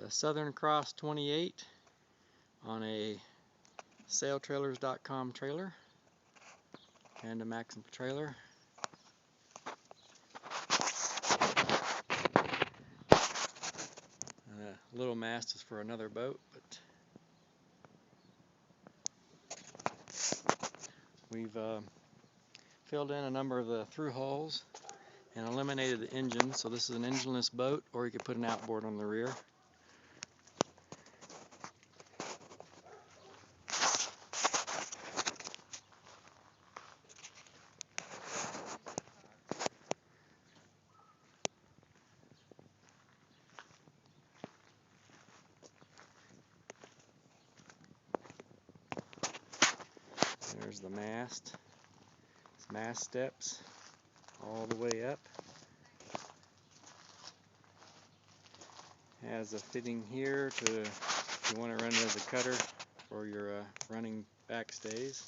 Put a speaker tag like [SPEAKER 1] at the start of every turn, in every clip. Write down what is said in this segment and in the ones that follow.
[SPEAKER 1] a Southern Cross 28 on a saletrailers.com trailer and a Maxim trailer. A little mast is for another boat, but we've filled in a number of the through holes and eliminated the engine. So this is an engineless boat, or you could put an outboard on the rear. There's the mast. It's mast steps all the way up. Has a fitting here to, if you want to run it as a cutter for your running backstays.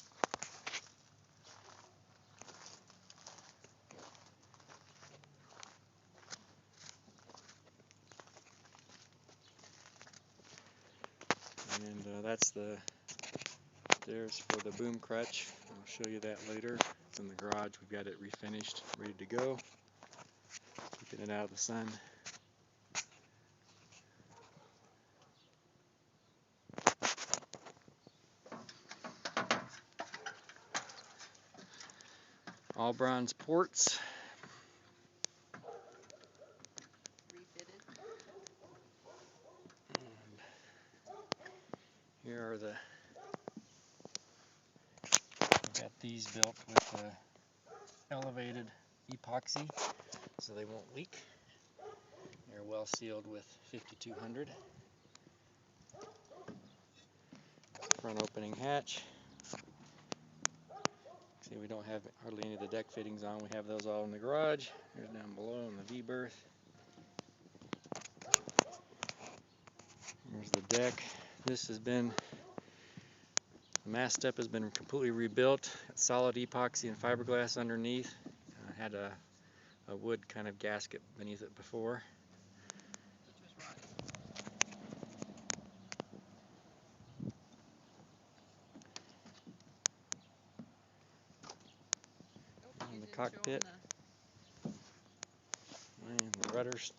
[SPEAKER 1] And that's the stairs for the boom crutch. I'll show you that later. It's in the garage. We've got it refinished, ready to go. Keeping it out of the sun. All bronze ports.
[SPEAKER 2] Refitted.
[SPEAKER 1] And here are the, we've got these built with elevated epoxy so they won't leak. They're well sealed with 5200. Front opening hatch. See, we don't have hardly any of the deck fittings on. We have those all in the garage. Here's down below in the V-berth. Here's the deck. This has been, the mast step has been completely rebuilt. It's solid epoxy and fiberglass underneath. Had a wood kind of gasket beneath it before. And the cockpit and the rudders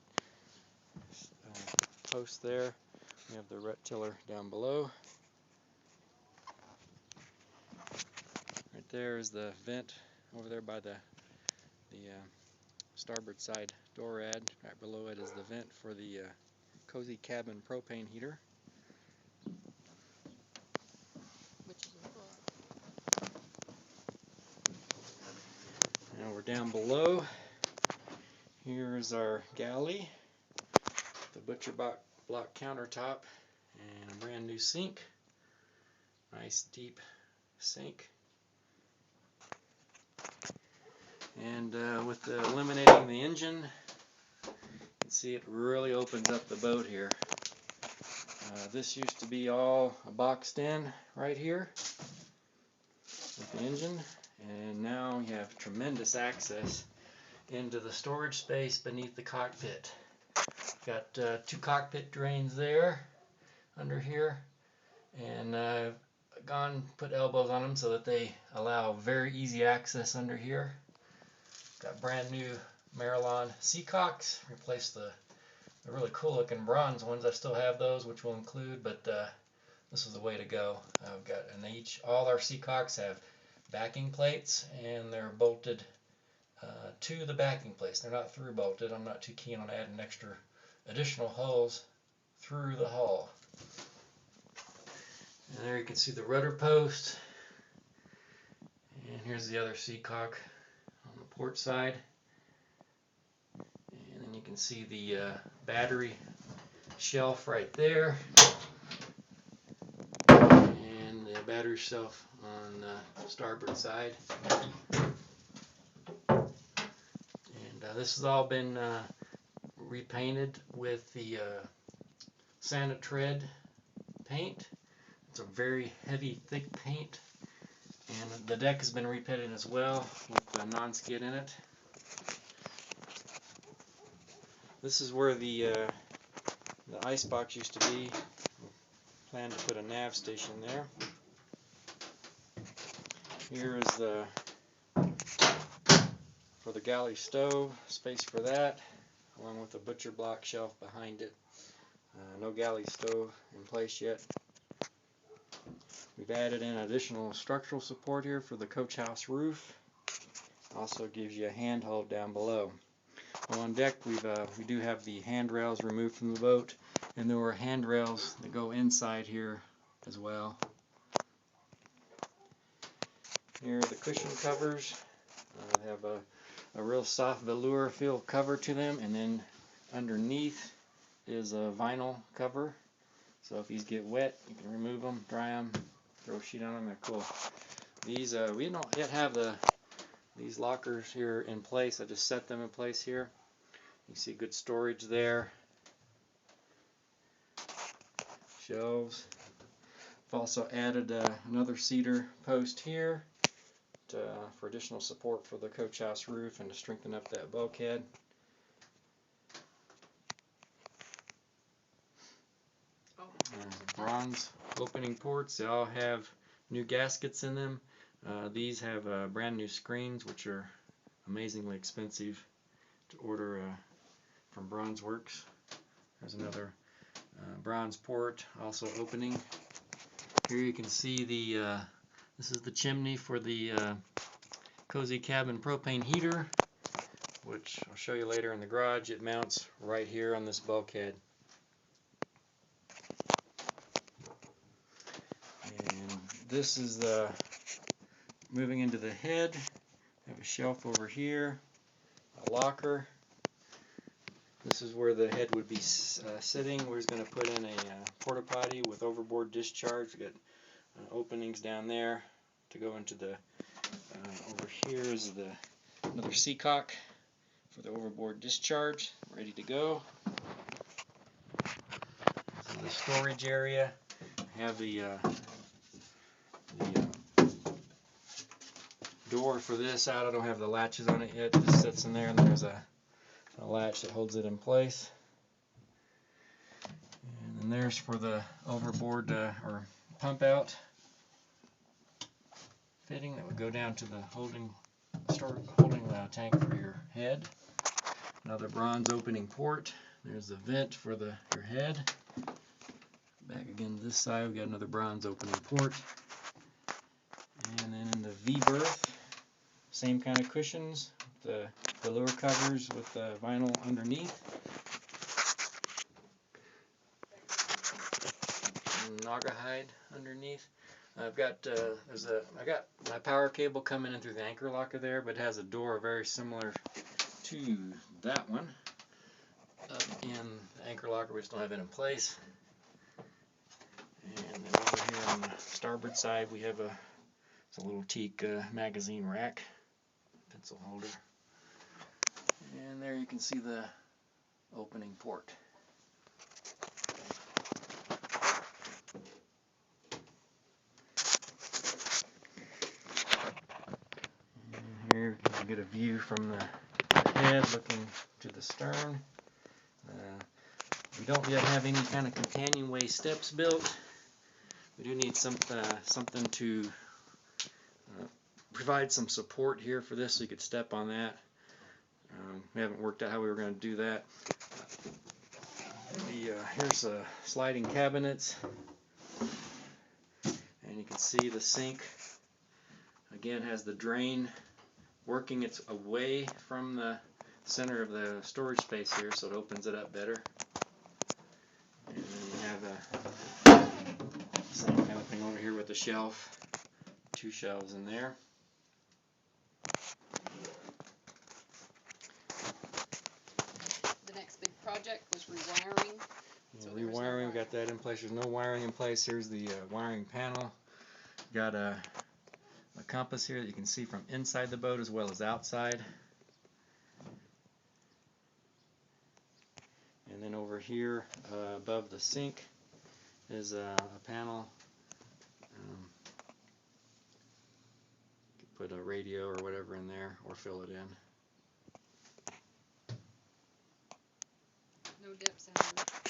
[SPEAKER 1] post there. We have the tiller down below. Right there is the vent over there by the starboard side door rad. Right below it is the vent for the cozy cabin propane heater.
[SPEAKER 2] Which is in full.
[SPEAKER 1] Now we're down below. Here is our galley, the butcher block countertop, and a brand new sink. Nice deep sink. And with eliminating the engine, you can see it really opens up the boat here. This used to be all boxed in right here with the engine, and now you have tremendous access into the storage space beneath the cockpit. Got two cockpit drains there under here, and I've put elbows on them so that they allow very easy access under here. Got brand new Marilon Seacocks, replaced the really cool looking bronze ones. I still have those, which we'll include, but this is the way to go. I've got, and all our Seacocks have backing plates, and they're bolted to the backing plates. They're not through bolted. I'm not too keen on adding additional holes through the hull. And there you can see the rudder post. And here's the other Seacock on the port side. And then you can see the battery shelf right there. And the battery shelf on the starboard side. And this has all been repainted with the Santa Tread paint. It's a very heavy, thick paint. And the deck has been repainted as well with the non-skid in it. This is where the the ice box used to be. Plan to put a nav station there. Here is the for the galley stove, space for that, along with a butcher block shelf behind it. No galley stove in place yet. We've added in additional structural support here for the coach house roof. Also gives you a handhold down below. Well, on deck we do have the handrails removed from the boat, and there were handrails that go inside here as well. Here are the cushion covers. They have a real soft velour feel cover to them, and then underneath is a vinyl cover. So if these get wet, you can remove them, dry them, throw a sheet on them. They're cool. These we don't yet have these lockers here in place. I just set them in place here. You see good storage there. Shelves. I've also added another cedar post here for additional support for the coach house roof and to strengthen up that bulkhead. Bronze opening ports. They all have new gaskets in them. These have brand new screens, which are amazingly expensive to order from Bronze Works. There's another bronze port also opening. Here you can see this is the chimney for the cozy cabin propane heater, which I'll show you later in the garage. It mounts right here on this bulkhead. And this is moving into the head. I have a shelf over here, a locker. This is where the head would be sitting. We're just going to put in a porta potty with overboard discharge. We've got openings down there to go into the over here is another seacock for the overboard discharge, ready to go. This is the storage area. I have the door for this out. I don't have the latches on it yet. It just sits in there, and there's a latch that holds it in place. And then there's for the overboard or pump out fitting that would go down to the holding tank for your head. Another bronze opening port. There's the vent for your head. Back again to this side, we've got another bronze opening port. And then in the V-berth, same kind of cushions, the velour covers with the vinyl underneath. And naga hide underneath. I've got I got my power cable coming in through the anchor locker there, but it has a door very similar to that one up in the anchor locker. We just don't have it in place. And then over here on the starboard side, we have a little teak magazine rack, pencil holder, and there you can see the opening port. Here you can get a view from the head looking to the stern. We don't yet have any kind of companionway steps built. We do need something to provide some support here for this so you could step on that. We haven't worked out how we were going to do that. Here's sliding cabinets, and you can see the sink again has the drain working its away from the center of the storage space here, so it opens it up better. And then you have the same kind of thing over here with the shelf, 2 shelves in there.
[SPEAKER 2] The next big project was rewiring.
[SPEAKER 1] Rewiring, we got that in place. There's no wiring in place. Here's the wiring panel. Got a compass here that you can see from inside the boat as well as outside. And then over here above the sink is a panel. You can put a radio or whatever in there or fill it in.
[SPEAKER 2] No depth sensor.